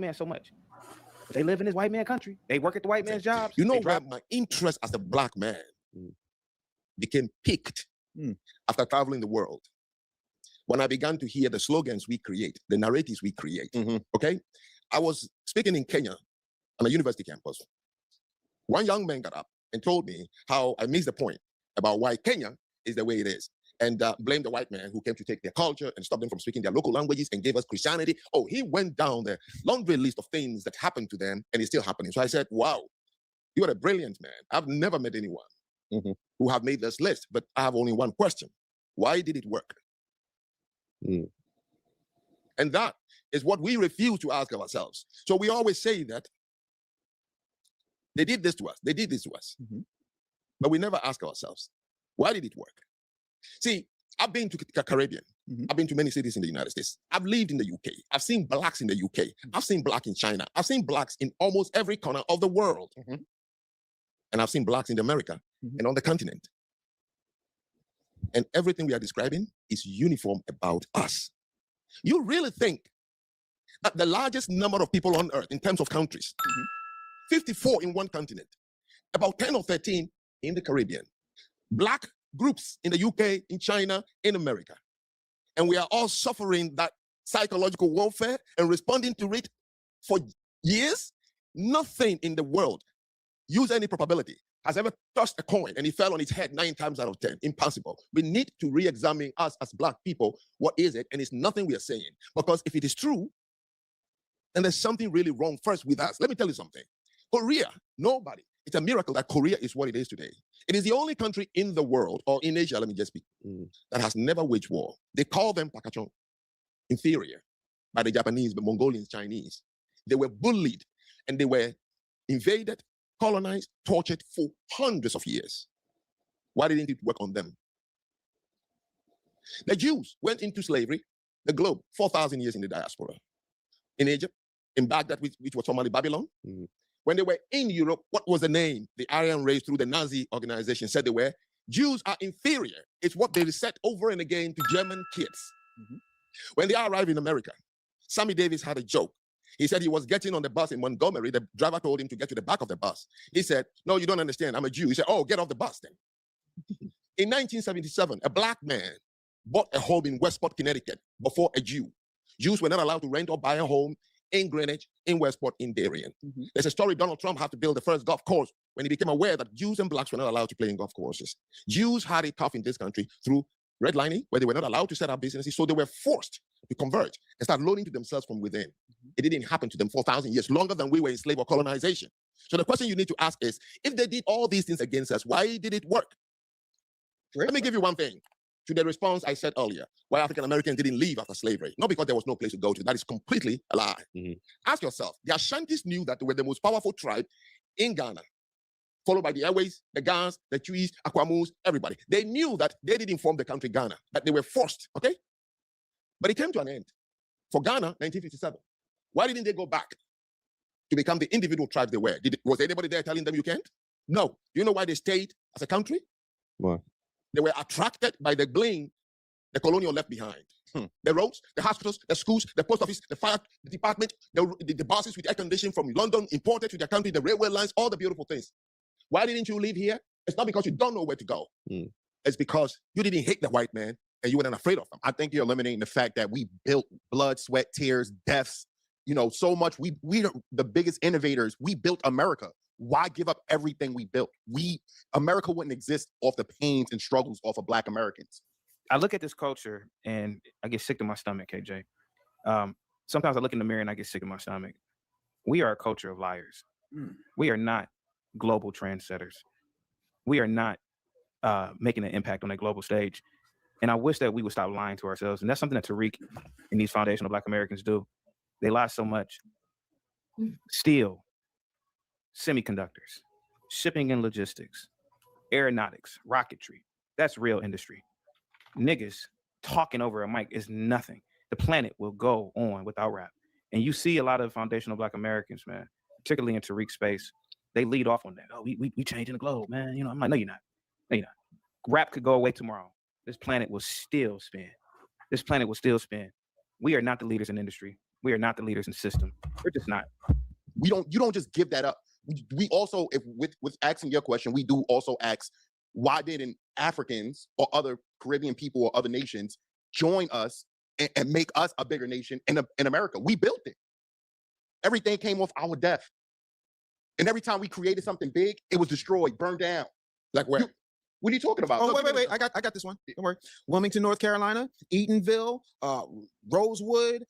man so much. But they live in this white man country. They work at the white man's jobs. You know where my interest as a black man became piqued after traveling the world? When I began to hear the slogans we create, the narratives we create, okay? I was speaking in Kenya on a university campus. One young man got up and told me how I missed the point about why Kenya is the way it is, and blamed the white man who came to take their culture and stop them from speaking their local languages and gave us Christianity. Oh, he went down the laundry list of things that happened to them, and it's still happening. So I said, wow, you are a brilliant man. I've never met anyone who have made this list, but I have only one question. Why did it work? And that is what we refuse to ask ourselves. So we always say that they did this to us, they did this to us. But we never ask ourselves, why did it work? See, I've been to the Caribbean. I've been to many cities in the United States. I've lived in the UK. I've seen blacks in the UK. I've seen black in China. I've seen blacks in almost every corner of the world. And I've seen blacks in America and on the continent. And everything we are describing is uniform about us. You really think that the largest number of people on earth in terms of countries, 54 in one continent, about 10 or 13 in the Caribbean, black groups in the UK, in China, in America, and we are all suffering that psychological warfare and responding to it for years? Nothing in the world, use any probability, has ever touched a coin and it fell on its head 9 times out of 10. Impossible. We need to re-examine us as black people. What is it? And it's nothing we are saying. Because if it is true, then there's something really wrong first with us. Let me tell you something. Korea, nobody. It's a miracle that Korea is what it is today. It is the only country in the world, or in Asia, let me just speak, that has never waged war. They call them Pakachon, inferior, by the Japanese, the Mongolians, Chinese. They were bullied and they were invaded, colonized, tortured for hundreds of years. Why didn't it work on them? The Jews went into slavery, the globe, 4,000 years in the diaspora. In Egypt, in Baghdad, which was formerly Babylon. When they were in Europe, what was the name? The Aryan race through the Nazi organization said they were. Jews are inferior. It's what they said over and again to German kids. When they arrived in America, Sammy Davis had a joke. He said he was getting on the bus in Montgomery. The driver told him to get to the back of the bus. He said, no, you don't understand. I'm a Jew. He said, oh, get off the bus then. In 1977, a black man bought a home in Westport, Connecticut before a Jew. Jews were not allowed to rent or buy a home in Greenwich, in Westport, in Darien. There's a story Donald Trump had to build the first golf course when he became aware that Jews and blacks were not allowed to play in golf courses. Jews had it tough in this country through redlining, where they were not allowed to set up businesses, so they were forced to convert and start loaning to themselves from within. It didn't happen to them 4,000 years, longer than we were in slave or colonization. So the question you need to ask is, if they did all these things against us, why did it work? Let me give you one thing. To the response I said earlier, why African Americans didn't leave after slavery. Not because there was no place to go to. That is completely a lie. Ask yourself, the Ashantis knew that they were the most powerful tribe in Ghana, followed by the Airways, the Gans, the Chuis, Akwamus, everybody. They knew that they didn't form the country Ghana, that they were forced, okay? But it came to an end. For Ghana, 1957. Why didn't they go back to become the individual tribes they were? Was anybody there telling them you can't? No. Do you know why they stayed as a country? Why? They were attracted by the bling the colonial left behind. The roads, the hospitals, the schools, the post office, the fire department, the buses with air conditioning from London imported to their country, the railway lines, all the beautiful things. Why didn't you live here? It's not because you don't know where to go. It's because you didn't hate the white man and you weren't afraid of him. I think you're eliminating the fact that we built blood, sweat, tears, deaths, you know, so much. We are the biggest innovators. We built America. Why give up everything we built? America wouldn't exist off the pains and struggles of Black Americans. I look at this culture and I get sick to my stomach, KJ. Sometimes I look in the mirror and I get sick to my stomach. We are a culture of liars. We are not global trendsetters. We are not making an impact on a global stage. And I wish that we would stop lying to ourselves. And that's something that Tariq and these foundational Black Americans do. They lie so much. Steel, semiconductors, shipping and logistics, aeronautics, rocketry. That's real industry. Niggas talking over a mic is nothing. The planet will go on without rap. And you see a lot of foundational Black Americans, man, particularly in Tariq's space, they lead off on that. Oh, we changing the globe, man. You know, I'm like, no, you're not. No, you're not. Rap could go away tomorrow. This planet will still spin. This planet will still spin. We are not the leaders in industry. We are not the leaders in the system. We're just not. You don't just give that up. We also, if with asking your question, we do also ask, why didn't Africans or other Caribbean people or other nations join us and make us a bigger nation in America? We built it. Everything came off our death. And every time we created something big, it was destroyed, burned down. Like where? What are you talking about? Oh, wait. I got this one. Don't worry. Wilmington, North Carolina, Eatonville, Rosewood,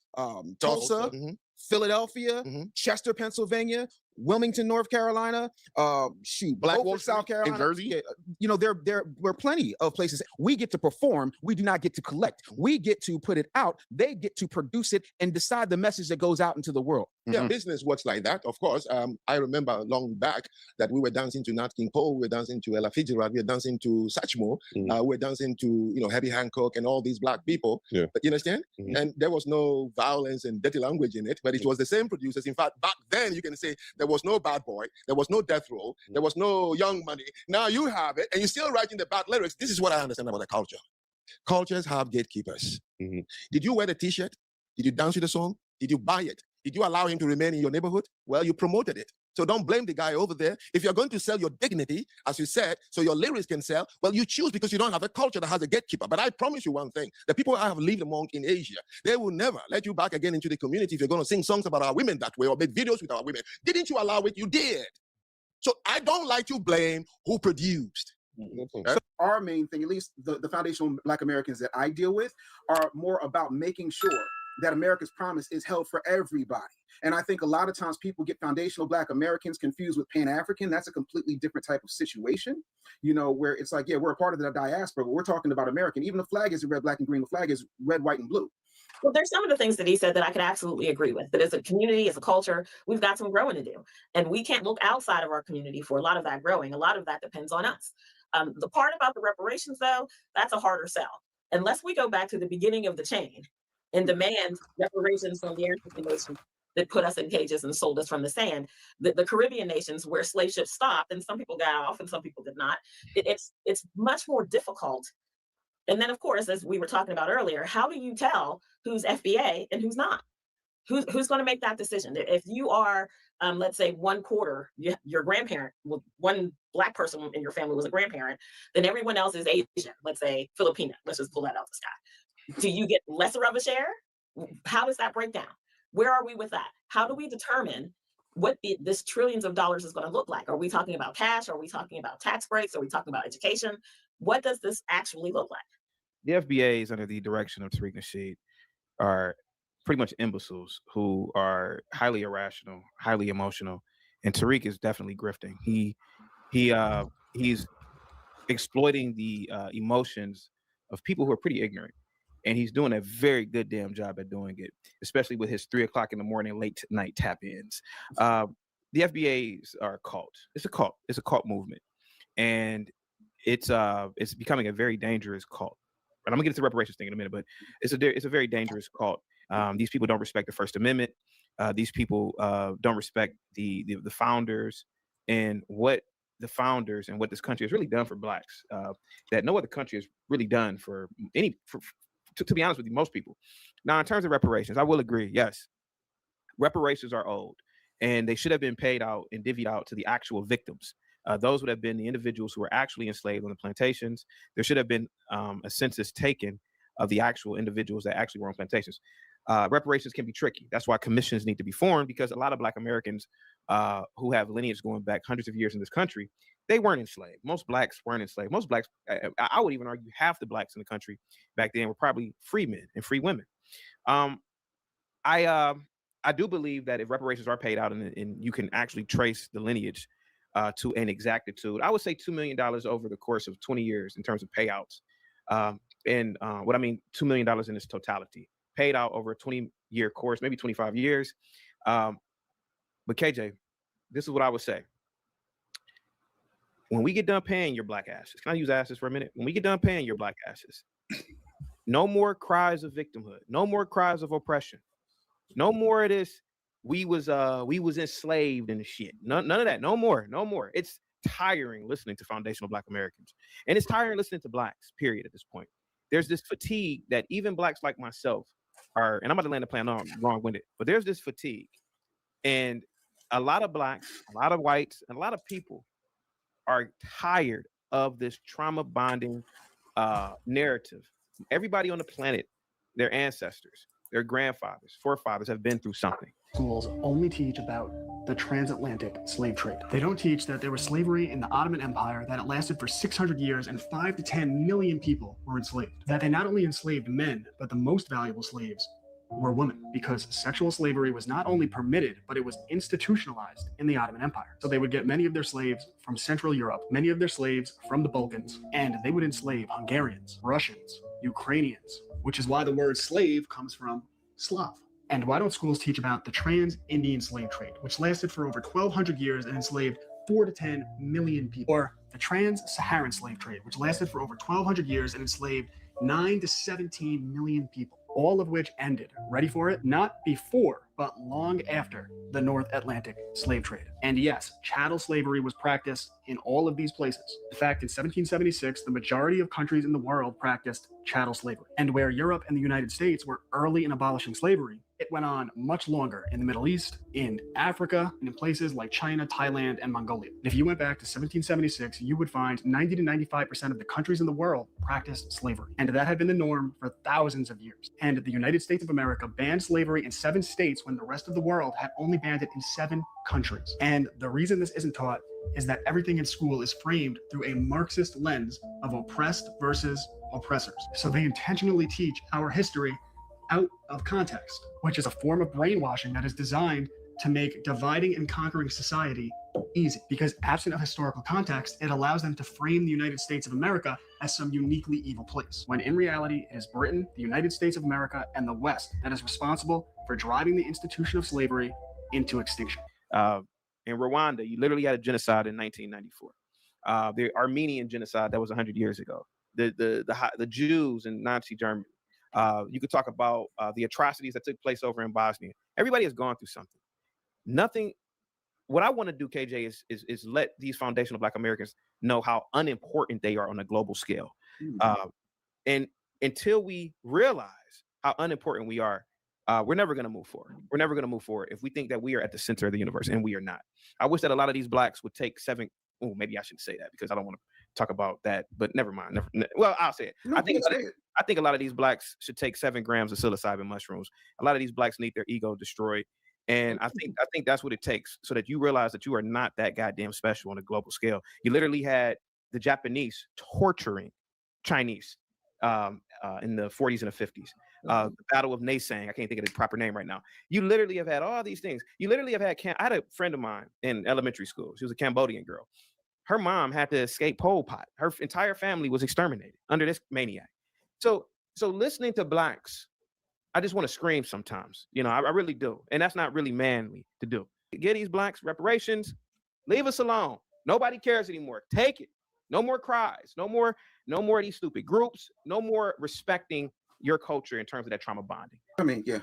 Tulsa, Philadelphia, Chester, Pennsylvania, Wilmington, North Carolina, Beaufort, South Carolina, in Jersey. Yeah, you know, there were plenty of places. We get to perform. We do not get to collect. We get to put it out. They get to produce it and decide the message that goes out into the world. Yeah, business works like that, of course. I remember long back that we were dancing to Nat King Cole, we were dancing to Ella Fitzgerald, we were dancing to Satchmo, we were dancing to, you know, Herbie Hancock and all these black people. Yeah. But you understand? And there was no violence and dirty language in it, but it was the same producers. In fact, back then you can say there was no Bad Boy, there was no Death Row, there was no Young Money. Now you have it, and you're still writing the bad lyrics. This is what I understand about the culture. Cultures have gatekeepers. Did you wear the T-shirt? Did you dance to the song? Did you buy it? Did you allow him to remain in your neighborhood? Well, you promoted it. So don't blame the guy over there. If you're going to sell your dignity, as you said, so your lyrics can sell, well, you choose because you don't have a culture that has a gatekeeper. But I promise you one thing, the people I have lived among in Asia, they will never let you back again into the community if you're going to sing songs about our women that way or make videos with our women. Didn't you allow it? You did. So I don't like to blame who produced. So our main thing, at least the foundational Black Americans that I deal with, are more about making sure that America's promise is held for everybody. And I think a lot of times people get foundational Black Americans confused with Pan-African. That's a completely different type of situation, you know, where it's like, yeah, we're a part of the diaspora, but we're talking about American. Even the flag isn't red, black, and green. The flag is red, white, and blue. Well, there's some of the things that he said that I could absolutely agree with. That as a community, as a culture, we've got some growing to do. And we can't look outside of our community for a lot of that growing. A lot of that depends on us. The part about the reparations, though, that's a harder sell. Unless we go back to the beginning of the chain and demand reparations from the African nations that put us in cages and sold us from the sand, the Caribbean nations where slave ships stopped, and some people got off and some people did not, it's much more difficult. And then, of course, as we were talking about earlier, how do you tell who's FBA and who's not? Who's going to make that decision? If you are, let's say, one quarter, your grandparent, one Black person in your family was a grandparent, then everyone else is Asian, let's say Filipino. Let's just pull that out of the sky. Do you get lesser of a share? How does that break down? Where are we with that? How do we determine what this trillions of dollars is going to look like? Are we talking about cash? Are we talking about tax breaks? Are we talking about education? What does this actually look like? The FBAs under the direction of Tariq Nasheed are pretty much imbeciles who are highly irrational, highly emotional, and Tariq is definitely grifting. He's exploiting the emotions of people who are pretty ignorant, and he's doing a very good damn job at doing it, especially with his 3 o'clock in the morning, late night tap-ins. The FBAs are a cult. It's a cult. It's a cult movement, and it's becoming a very dangerous cult. And I'm gonna get to the reparations thing in a minute, but it's a very dangerous cult. These people don't respect the First Amendment. These people don't respect the founders and what the founders and what this country has really done for Blacks. That no other country has really done for any. To be honest with you, most people. Now, in terms of reparations, I will agree. Yes, reparations are owed, and they should have been paid out and divvied out to the actual victims. Those would have been the individuals who were actually enslaved on the plantations. There should have been a census taken of the actual individuals that actually were on plantations. Reparations can be tricky. That's why commissions need to be formed, because a lot of Black Americans who have lineage going back hundreds of years in this country, they weren't enslaved. Most Blacks weren't enslaved. Most Blacks, I would even argue half the Blacks in the country back then were probably free men and free women. I do believe that if reparations are paid out and you can actually trace the lineage to an exactitude, I would say $2 million over the course of 20 years in terms of payouts. And what I mean, $2 million in its totality, paid out over a 20-year course, maybe 25 years. But KJ, this is what I would say. When we get done paying your Black asses, can I use asses for a minute? When we get done paying your Black asses, no more cries of victimhood, no more cries of oppression, no more of this. We was enslaved and shit. None of that. No more. It's tiring listening to foundational Black Americans, and it's tiring listening to Blacks. Period. At this point, there's this fatigue that even Blacks like myself are, and I'm about to land the plane on wrong-winded, but there's this fatigue. And a lot of blacks, a lot of whites, and a lot of people are tired of this trauma bonding narrative. Everybody on the planet, their ancestors, their grandfathers, forefathers have been through something. Schools only teach about the transatlantic slave trade. They don't teach that there was slavery in the Ottoman Empire, that it lasted for 600 years and 5 to 10 million people were enslaved. That they not only enslaved men, but the most valuable slaves were women, because sexual slavery was not only permitted, but it was institutionalized in the Ottoman Empire. So they would get many of their slaves from Central Europe, many of their slaves from the Balkans, and they would enslave Hungarians, Russians, Ukrainians, which is why the word slave comes from Slav. And why don't schools teach about the trans-Indian slave trade, which lasted for over 1,200 years and enslaved 4 to 10 million people? Or the trans-Saharan slave trade, which lasted for over 1,200 years and enslaved 9 to 17 million people, all of which ended, ready for it, not before, but long after the North Atlantic slave trade. And yes, chattel slavery was practiced in all of these places. In fact, in 1776, the majority of countries in the world practiced chattel slavery. And where Europe and the United States were early in abolishing slavery, it went on much longer in the Middle East, in Africa, and in places like China, Thailand, and Mongolia. If you went back to 1776, you would find 90 to 95% of the countries in the world practiced slavery. And that had been the norm for thousands of years. And the United States of America banned slavery in 7 states when the rest of the world had only banned it in 7 countries. And the reason this isn't taught is that everything in school is framed through a Marxist lens of oppressed versus oppressors. So they intentionally teach our history out of context, which is a form of brainwashing that is designed to make dividing and conquering society easy. Because absent of historical context, it allows them to frame the United States of America as some uniquely evil place, when in reality, it is Britain, the United States of America, and the West that is responsible for driving the institution of slavery into extinction. In Rwanda, you literally had a genocide in 1994. The Armenian genocide, that was 100 years ago. The Jews in Nazi Germany. You could talk about the atrocities that took place over in Bosnia. Everybody has gone through something. Nothing. What I want to do, KJ, is let these foundational Black Americans know how unimportant they are on a global scale. And until we realize how unimportant we are, we're never going to move forward. We're never going to move forward if we think that we are at the center of the universe, and we are not. I wish that a lot of these Blacks would take 7. Oh, maybe I shouldn't say that because I don't want to talk about that. But never mind. Well, I'll say it. No, I think a lot of these Blacks should take 7 grams of psilocybin mushrooms. A lot of these Blacks need their ego destroyed. And I think that's what it takes, so that you realize that you are not that goddamn special on a global scale. You literally had the Japanese torturing Chinese in the 40s and the 50s. The Battle of Naysang, I can't think of the proper name right now. You literally have had all these things. You literally have had, I had a friend of mine in elementary school. She was a Cambodian girl. Her mom had to escape Pol Pot. Her entire family was exterminated under this maniac. So listening to Blacks, I just want to scream sometimes. You know, I really do. And that's not really manly to do. Get these Blacks reparations, leave us alone. Nobody cares anymore. Take it. No more cries. No more of these stupid groups. No more respecting your culture in terms of that trauma bonding. I mean, yeah,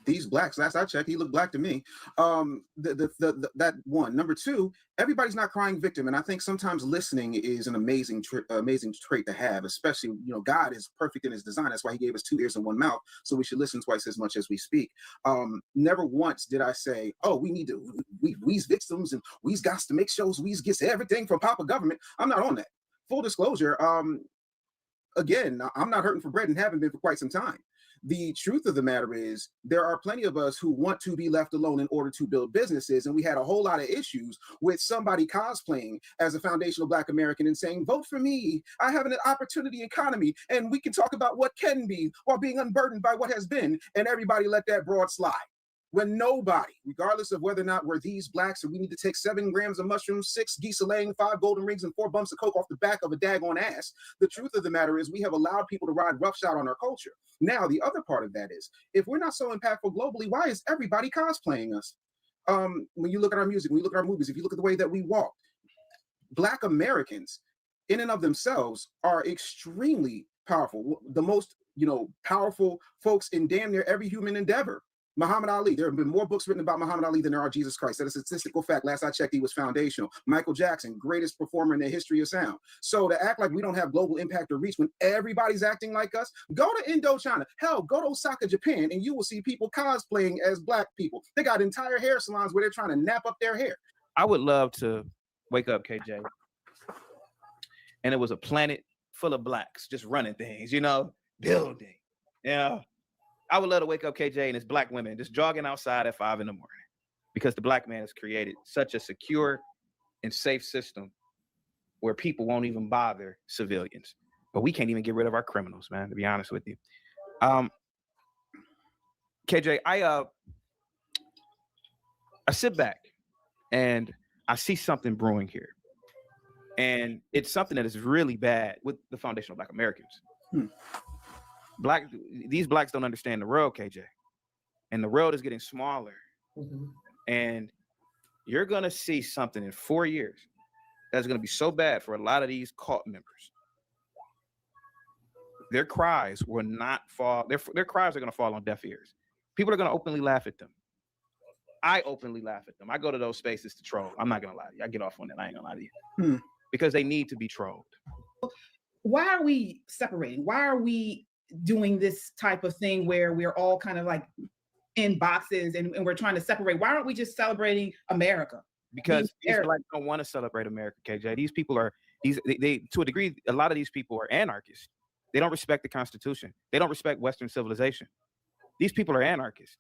these Blacks, last I checked, he looked Black to me. That one. Number two, everybody's not crying victim. And I think sometimes listening is an amazing trait to have, especially, you know, God is perfect in his design. That's why he gave us 2 ears and 1 mouth. So we should listen twice as much as we speak. Never once did I say, oh, we's victims and we's got to make sure we's gets everything from Papa government. I'm not on that. Full disclosure, again, I'm not hurting for bread and haven't been for quite some time. The truth of the matter is there are plenty of us who want to be left alone in order to build businesses. And we had a whole lot of issues with somebody cosplaying as a foundational Black American and saying, vote for me. I have an opportunity economy and we can talk about what can be while being unburdened by what has been. And everybody let that broad slide. When nobody, regardless of whether or not we're these Blacks, or we need to take 7 grams of mushrooms, 6 geese laying, 5 golden rings, and 4 bumps of coke off the back of a daggone ass, the truth of the matter is we have allowed people to ride roughshod on our culture. Now, the other part of that is, if we're not so impactful globally, why is everybody cosplaying us? When you look at our music, when you look at our movies, if you look at the way that we walk, Black Americans, in and of themselves, are extremely powerful. The most, powerful folks in damn near every human endeavor. Muhammad Ali, there have been more books written about Muhammad Ali than there are Jesus Christ. That is a statistical fact. Last I checked, he was foundational. Michael Jackson, greatest performer in the history of sound. So to act like we don't have global impact or reach when everybody's acting like us, go to Indochina. Hell, go to Osaka, Japan, and you will see people cosplaying as black people. They got entire hair salons where they're trying to nap up their hair. I would love to wake up, KJ, and it was a planet full of blacks just running things, building. Yeah. I would love to wake up, KJ, and it's black women just jogging outside at 5 a.m. because the black man has created such a secure and safe system where people won't even bother civilians. But we can't even get rid of our criminals, man, to be honest with you. KJ, I sit back and I see something brewing here. And it's something that is really bad with the foundation of Black Americans. These blacks don't understand the world, KJ, and the world is getting smaller. And you're gonna see something in 4 years that's gonna be so bad for a lot of these cult members. Their cries will not fall. Their cries are gonna fall on deaf ears. People are gonna openly laugh at them. I openly laugh at them. I go to those spaces to troll. I'm not gonna lie to you. I get off on that. I ain't gonna lie to you. Because they need to be trolled. Why are we separating? Why are we doing this type of thing where we're all kind of like in boxes and we're trying to separate? Why aren't we just celebrating America? Because these blacks don't want to celebrate America, KJ. These people are they to a degree, a lot of these people are anarchists. They don't respect the Constitution. They don't respect Western civilization. These people are anarchists.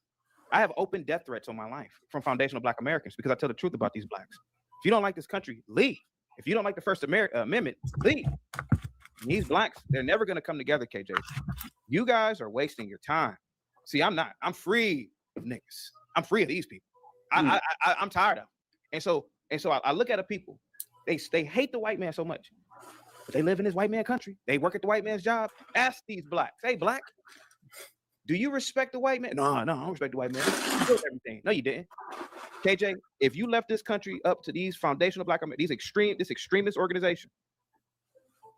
I have open death threats on my life from foundational Black Americans because I tell the truth about these blacks. If you don't like this country, leave. If you don't like the First Amendment, leave. These blacks, they're never going to come together, KJ. You guys are wasting your time. See, I'm not. I'm free of niggas. I'm free of these people. I'm tired of them. And so I look at the people. They hate the white man so much. But they live in this white man country. They work at the white man's job. Ask these blacks. Hey, black, do you respect the white man? No, I don't respect the white man. You built everything. No, you didn't. KJ, if you left this country up to these foundational Black Americans, this extremist organization,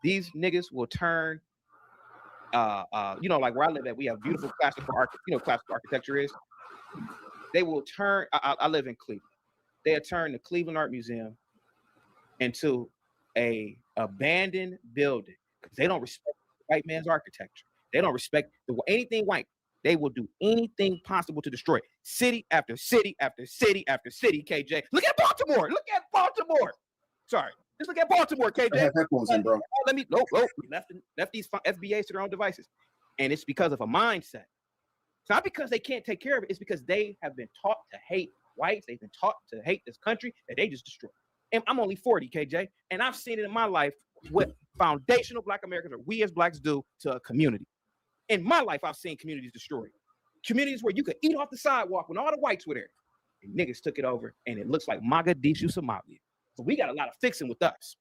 these niggas will turn, like where I live at, we have beautiful classical architecture is. They will turn, I live in Cleveland. They'll turn the Cleveland Art Museum into a abandoned building because they don't respect the white man's architecture. They don't respect anything white. They will do anything possible to destroy it. City after city after city after city, KJ. Look at Baltimore. Look at Baltimore. Sorry. Just look at Baltimore, KJ. I have headphones in, bro. We left these FBAs to their own devices. And it's because of a mindset. It's not because they can't take care of it. It's because they have been taught to hate whites. They've been taught to hate this country that they just destroyed. And I'm only 40, KJ. And I've seen it in my life what foundational Black Americans or we as blacks do to a community. In my life, I've seen communities destroyed. Communities where you could eat off the sidewalk when all the whites were there. And niggas took it over, and it looks like Mogadishu, Somalia. So we got a lot of fixing with us.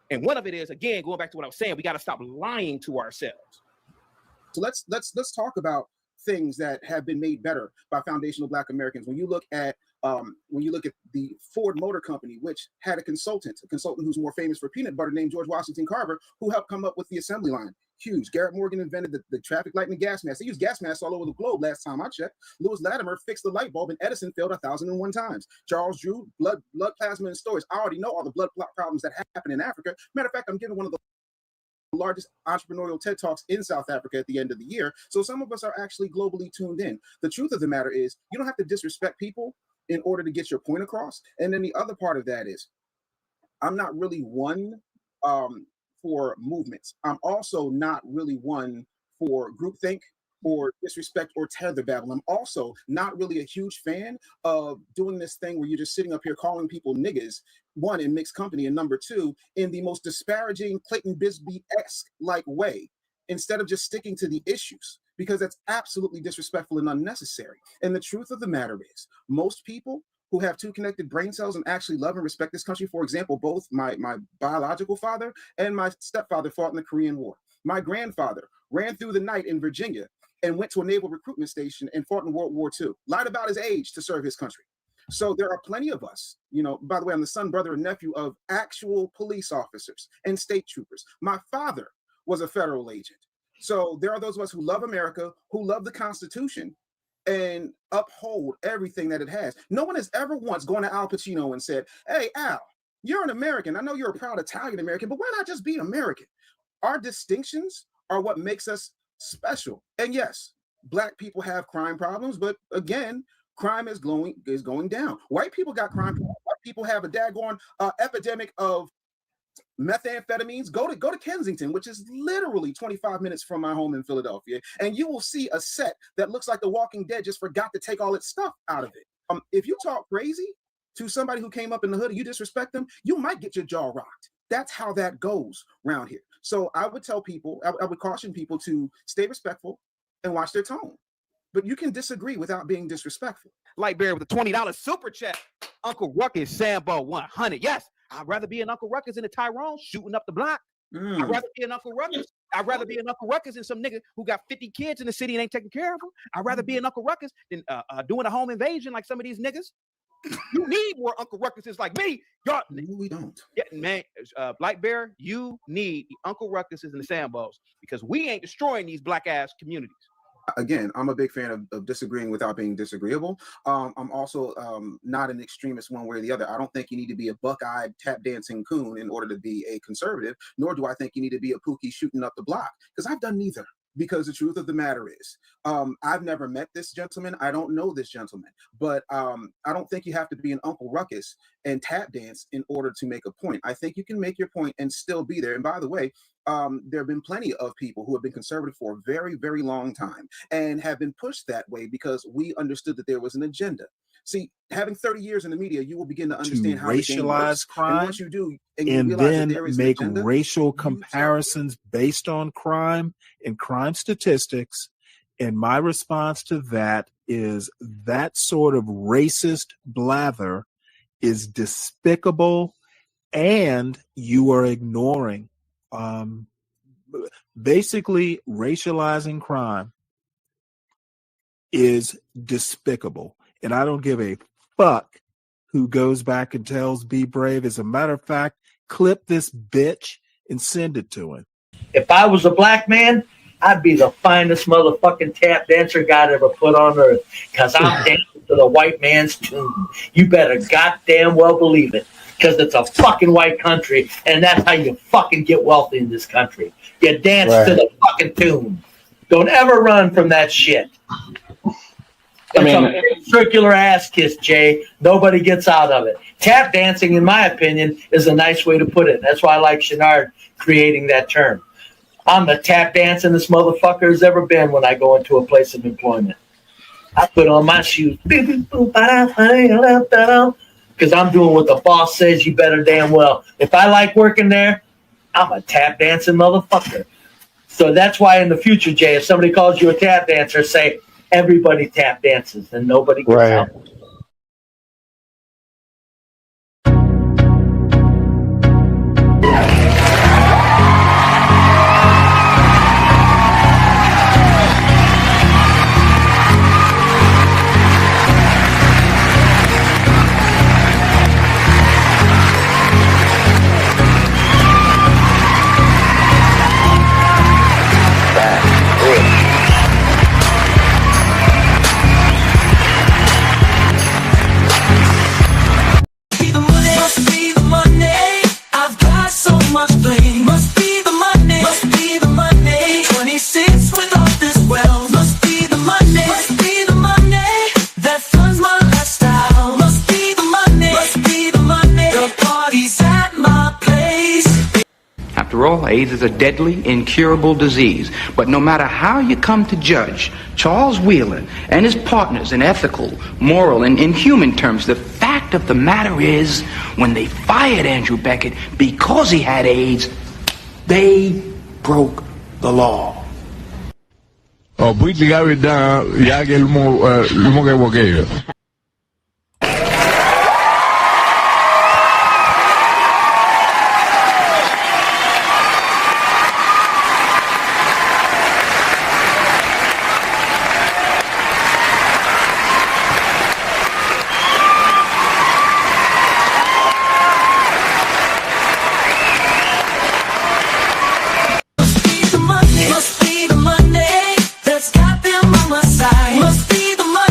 And one of it is, again, going back to what I was saying, we got to stop lying to ourselves. So let's talk about things that have been made better by foundational Black Americans. When you look at the Ford Motor Company, which had a consultant who's more famous for peanut butter named George Washington Carver, who helped come up with the assembly line. Huge. Garrett Morgan invented the traffic light and the gas mask. They use gas masks all over the globe last time I checked. Lewis Latimer fixed the light bulb and Edison failed 1,001 times. Charles Drew, blood plasma and storage. I already know all the blood clot problems that happen in Africa. Matter of fact, I'm giving one of the largest entrepreneurial TED Talks in South Africa at the end of the year. So some of us are actually globally tuned in. The truth of the matter is you don't have to disrespect people in order to get your point across. And then the other part of that is I'm not really one for movements. I'm also not really one for groupthink or disrespect or tether babble. I'm also not really a huge fan of doing this thing where you're just sitting up here calling people niggas, one, in mixed company, and number two, in the most disparaging Clayton Bisbee-esque like way, instead of just sticking to the issues, because that's absolutely disrespectful and unnecessary. And the truth of the matter is, most people who have two connected brain cells and actually love and respect this country, for example, both my biological father and my stepfather fought in the Korean War. My grandfather ran through the night in Virginia and went to a naval recruitment station and fought in World War II, lied about his age to serve his country. So there are plenty of us, by the way, I'm the son, brother, and nephew of actual police officers and state troopers. My father was a federal agent. So there are those of us who love America, who love the Constitution, and uphold everything that it has. No one has ever once gone to Al Pacino and said, hey, Al, you're an American. I know you're a proud Italian American, but why not just be American? Our distinctions are what makes us special. And yes, Black people have crime problems, but again, crime is going down. White people got crime problems. White people have a daggone epidemic of methamphetamines. Go to Kensington, which is literally 25 minutes from my home in Philadelphia, and you will see a set that looks like The Walking Dead just forgot to take all its stuff out of it. If you talk crazy to somebody who came up in the hood and you disrespect them, you might get your jaw rocked. That's how that goes around here. So I would tell people, I would caution people to stay respectful and watch their tone. But you can disagree without being disrespectful. Lightbearer with a $20 super chat. Uncle Ruckus, Sambo 100. Yes, I'd rather be an Uncle Ruckus than a Tyrone shooting up the block. I'd rather be an Uncle Ruckus. I'd rather be an Uncle Ruckus than some nigga who got 50 kids in the city and ain't taking care of them. I'd rather be an Uncle Ruckus than doing a home invasion like some of these niggas. You need more Uncle Ruckuses like me. Y'all, no, we don't. Yeah, man, Lightbearer, you need the Uncle Ruckuses and the Sambos because we ain't destroying these black ass communities. Again, I'm a big fan of disagreeing without being disagreeable. I'm also not an extremist one way or the other. I don't think you need to be a buck-eyed tap dancing coon in order to be a conservative, nor do I think you need to be a pookie shooting up the block, because I've done neither. Because the truth of the matter is, I've never met this gentleman. I don't know this gentleman, but I don't think you have to be an Uncle Ruckus and tap dance in order to make a point. I think you can make your point and still be there. And by the way, there have been plenty of people who have been conservative for a very, very long time and have been pushed that way because we understood that there was an agenda. See, having 30 years in the media, you will begin to understand how racialize crime. And once you do, and then make racial comparisons based on crime and crime statistics. And my response to that is that sort of racist blather is despicable, and you are ignoring basically racializing crime is despicable. And I don't give a fuck who goes back and tells Be Brave. As a matter of fact, clip this bitch and send it to him. If I was a black man, I'd be the finest motherfucking tap dancer God ever put on earth, because I'm dancing to the white man's tune. You better goddamn well believe it, because it's a fucking white country, and that's how you fucking get wealthy in this country. You dance to the fucking tune. Don't ever run from that shit. It's a circular ass kiss, Jay. Nobody gets out of it. Tap dancing, in my opinion, is a nice way to put it. That's why I like Shenard creating that term. I'm the tap dancing this motherfucker has ever been when I go into a place of employment. I put on my shoes because I'm doing what the boss says you better damn well. If I like working there, I'm a tap dancing motherfucker. So that's why in the future, Jay, if somebody calls you a tap dancer, say, everybody tap dances and nobody gets out. AIDS is a deadly, incurable disease. But no matter how you come to judge Charles Wheeler and his partners in ethical, moral, and inhuman terms, the fact of the matter is, when they fired Andrew Beckett because he had AIDS, they broke the law. Must be the money that's got them on my side. Must be the money.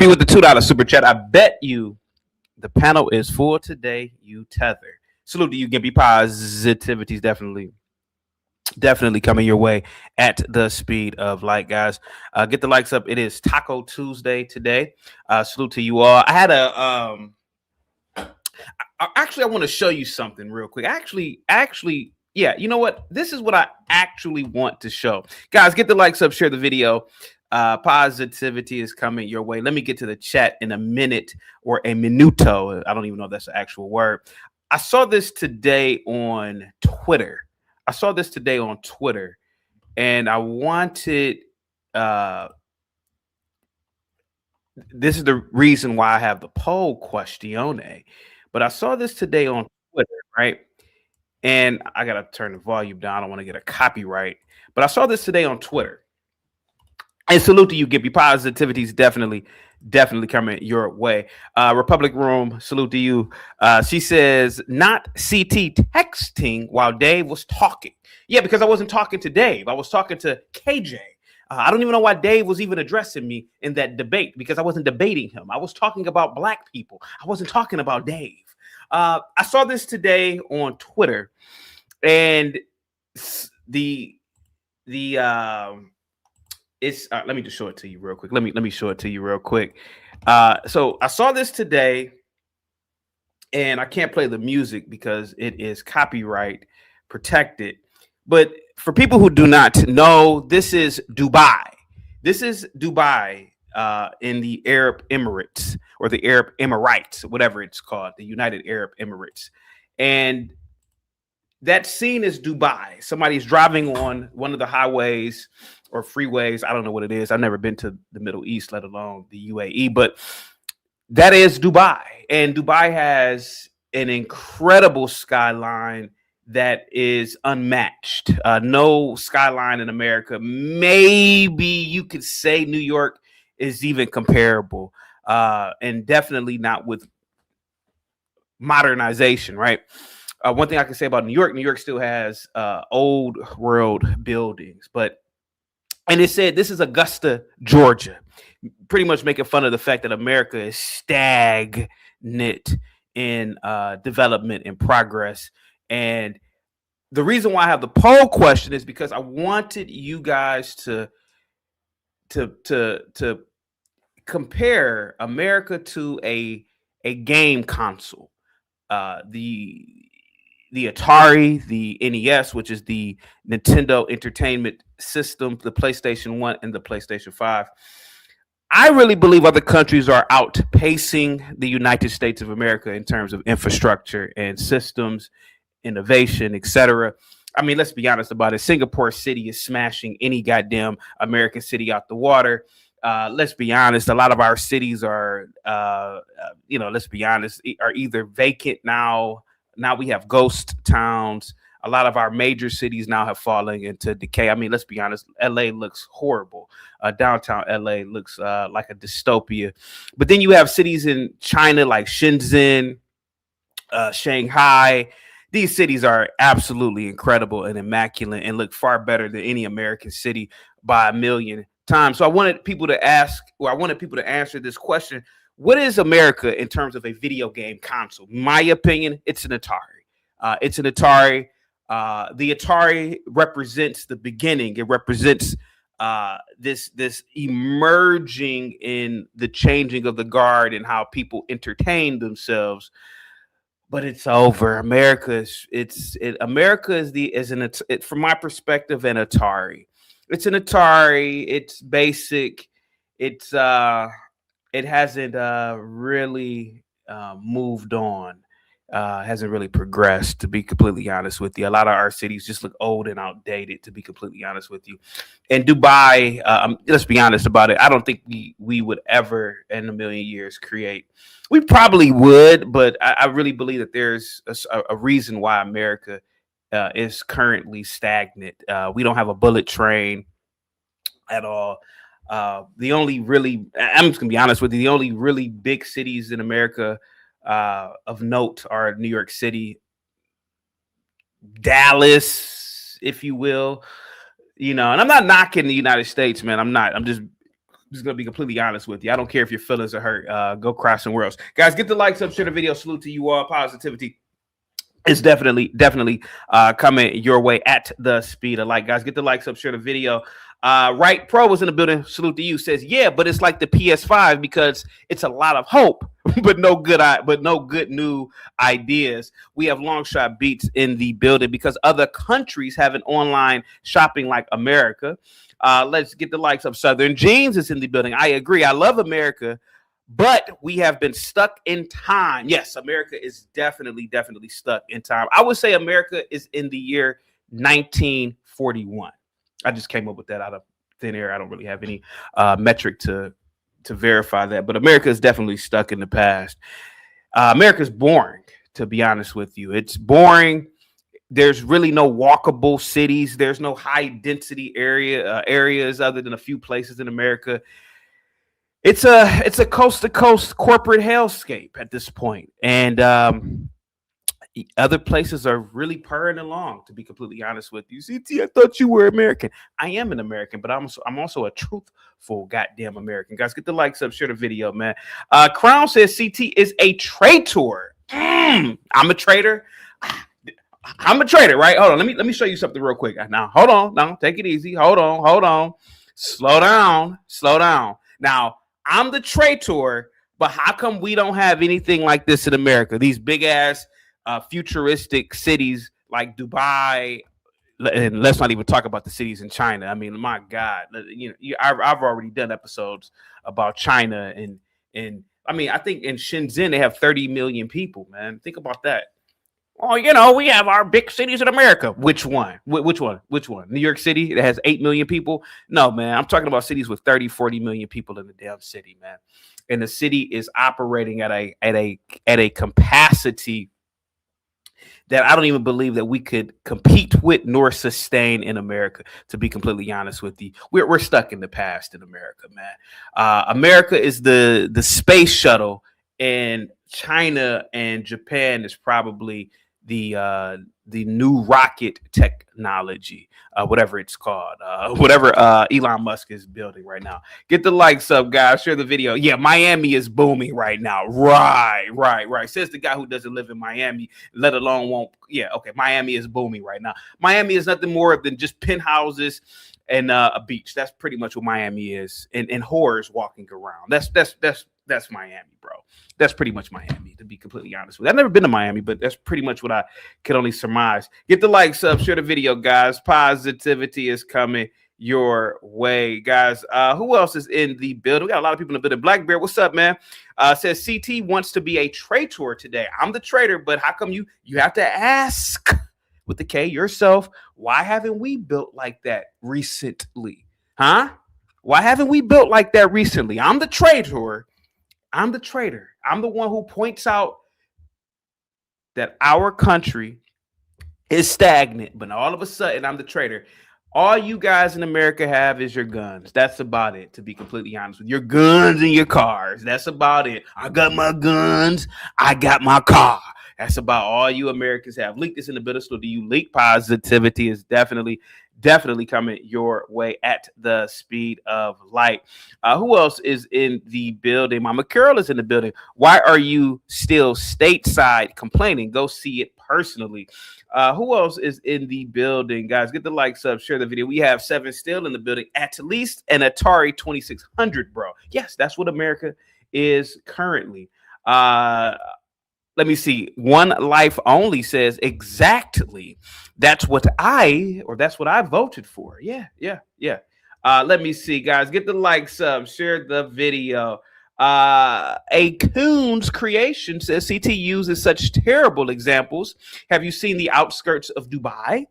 Salute with the $2 super chat. I bet you the panel is full today. You tether. Salute to you, Gimpy. Positivity's definitely coming your way at the speed of light, guys. Get the likes up. It is Taco Tuesday today. Salute to you all. I had a actually, I want to show you something real quick. Actually, yeah, you know what? This is what I actually want to show. Guys, get the likes up, share the video. Positivity is coming your way. Let me get to the chat in a minute or a minuto. I don't even know if that's an actual word. I saw this today on Twitter. And I wanted this is the reason why I have the poll question. But I saw this today on Twitter, right? And I got to turn the volume down. I don't want to get a copyright. But I saw this today on Twitter. And salute to you, Gippy. Positivity is definitely coming your way. Republic Room, salute to you. She says, not CT texting while Dave was talking. Yeah, because I wasn't talking to Dave. I was talking to KJ. I don't even know why Dave was even addressing me in that debate, because I wasn't debating him. I was talking about black people. I wasn't talking about Dave. I saw this today on Twitter, and it's let me just show it to you real quick. Let me show it to you real quick. So I saw this today, and I can't play the music because it is copyright protected. But for people who do not know, this is Dubai. This is Dubai in the Arab Emirates, or the Arab Emirates, whatever it's called, the United Arab Emirates. And that scene is Dubai. Somebody's driving on one of the highways or freeways. I don't know what it is. I've never been to the Middle East, let alone the UAE, but that is Dubai. And Dubai has an incredible skyline that is unmatched. No skyline in America. Maybe you could say New York is even comparable, and definitely not with modernization, right? One thing I can say about New York still has old world buildings, and it said this is Augusta, Georgia, pretty much making fun of the fact that America is stagnant in development and progress. And the reason why I have the poll question is because I wanted you guys to compare America to a game console. The Atari, the NES, which is the Nintendo Entertainment System, the PlayStation 1 and the PlayStation 5. I really believe other countries are outpacing the United States of America in terms of infrastructure and systems, innovation, etc. I mean, let's be honest about it. Singapore City is smashing any goddamn American city out the water. Let's be honest. A lot of our cities are, let's be honest, are either vacant now. Now we have ghost towns. A lot of our major cities now have fallen into decay. I mean, let's be honest. LA looks horrible. Downtown LA looks like a dystopia. But then you have cities in China like Shenzhen, Shanghai. These cities are absolutely incredible and immaculate and look far better than any American city by a million times. So I wanted people to answer this question. What is America in terms of a video game console? My opinion, it's an Atari. It's an Atari. The Atari represents the beginning. It represents this emerging in the changing of the guard and how people entertain themselves. But it's over. America is from my perspective an Atari. It's an Atari. It's basic. It hasn't really moved on. Hasn't really progressed, to be completely honest with you. A lot of our cities just look old and outdated, to be completely honest with you. And Dubai, let's be honest about it. I don't think we would ever in a million years create. We probably would, but I really believe that there's a reason why America is currently stagnant. We don't have a bullet train at all. I'm just gonna be honest with you. The only really big cities in America of note are New York City, Dallas, if you will, and I'm not knocking the United States, man. I'm not. I'm just just gonna be completely honest with you. I don't care if your feelings are hurt. Go cry somewhere else. Guys, get the likes up, share the video. Salute to you all. Positivity is definitely coming your way at the speed of light. Guys, get the likes up, share the video. Right Pro was in the building. Salute to you. Says, yeah, but it's like the PS5 because it's a lot of hope, but no good new ideas. We have long shot beats in the building because other countries have an online shopping like America. Let's get the likes up. Southern Jeans is in the building. I agree. I love America, but we have been stuck in time. Yes, America is definitely stuck in time. I would say America is in the year 1941. I just came up with that out of thin air. I don't really have any metric to verify that, but America is definitely stuck in the past. America's boring, to be honest with you. It's boring. There's really no walkable cities. There's no high density areas other than a few places in America. It's a coast to coast corporate hellscape at this point, and other places are really purring along. To be completely honest with you, CT, I thought you were American. I am an American, but I'm also a truthful goddamn American. Guys, get the likes up, share the video, man. Crown says CT is a traitor. I'm a traitor. I'm a traitor, right? Hold on, let me show you something real quick. Now, hold on. Now, take it easy. Hold on. Slow down. Now, I'm the traitor, but how come we don't have anything like this in America? These big ass futuristic cities like Dubai, and let's not even talk about the cities in China. I mean, my God, I've already done episodes about China, and I mean, I think in Shenzhen they have 30 million people. Man, think about that. Oh, we have our big cities in America. Which one? Which one? New York City that has 8 million people? No, man. I'm talking about cities with 30, 40 million people in the damn city, man. And the city is operating at a capacity that I don't even believe that we could compete with nor sustain in America, to be completely honest with you. We're stuck in the past in America, man. America is the space shuttle, and China and Japan is probably the new rocket technology, whatever it's called, whatever Elon Musk is building right now. Get the likes up, guys. Share the video. Yeah, Miami is booming right now. Right. Says the guy who doesn't live in Miami, let alone won't. Yeah, okay. Miami is booming right now. Miami is nothing more than just penthouses and a beach. That's pretty much what Miami is, and whores walking around. That's Miami, bro. That's pretty much Miami, to be completely honest with you. I've never been to Miami, but that's pretty much what I could only surmise. Get the likes up, share the video, guys. Positivity is coming your way, guys. Who else is in the building? We got a lot of people in the building. Black Bear, what's up, man? Says CT wants to be a traitor today. I'm the traitor, but how come you have to ask with the K yourself, why haven't we built like that recently? Huh? Why haven't we built like that recently? I'm the traitor. I'm the one who points out that our country is stagnant, but all of a sudden I'm the traitor. All you guys in America have is your guns. That's about it, to be completely honest with you. Your guns and your cars. That's about it. I got my guns. I got my car. That's about all you Americans have. Leak this in the middle. So do you leak? Positivity is definitely coming your way at the speed of light. Who else is in the building? Mama Carol is in the building. Why are you still stateside complaining? Go see it personally. Who else is in the building, guys? Get the likes up, share the video. We have 7 still in the building, at least an Atari 2600, bro. Yes, that's what America is currently. Let me see. One Life Only says exactly. That's what I voted for. Yeah. Let me see, guys. Get the likes up. Share the video. A Coons Creation says CT uses such terrible examples. Have you seen the outskirts of Dubai?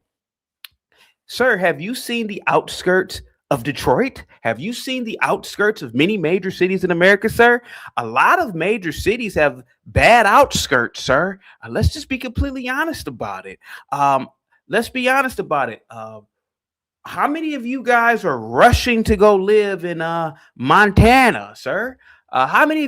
Sir, have you seen the outskirts of Detroit? Have you seen the outskirts of many major cities in America, sir? A lot of major cities have bad outskirts, sir. Let's just be completely honest about it. Let's be honest about it. How many of you guys are rushing to go live in Montana, sir? How many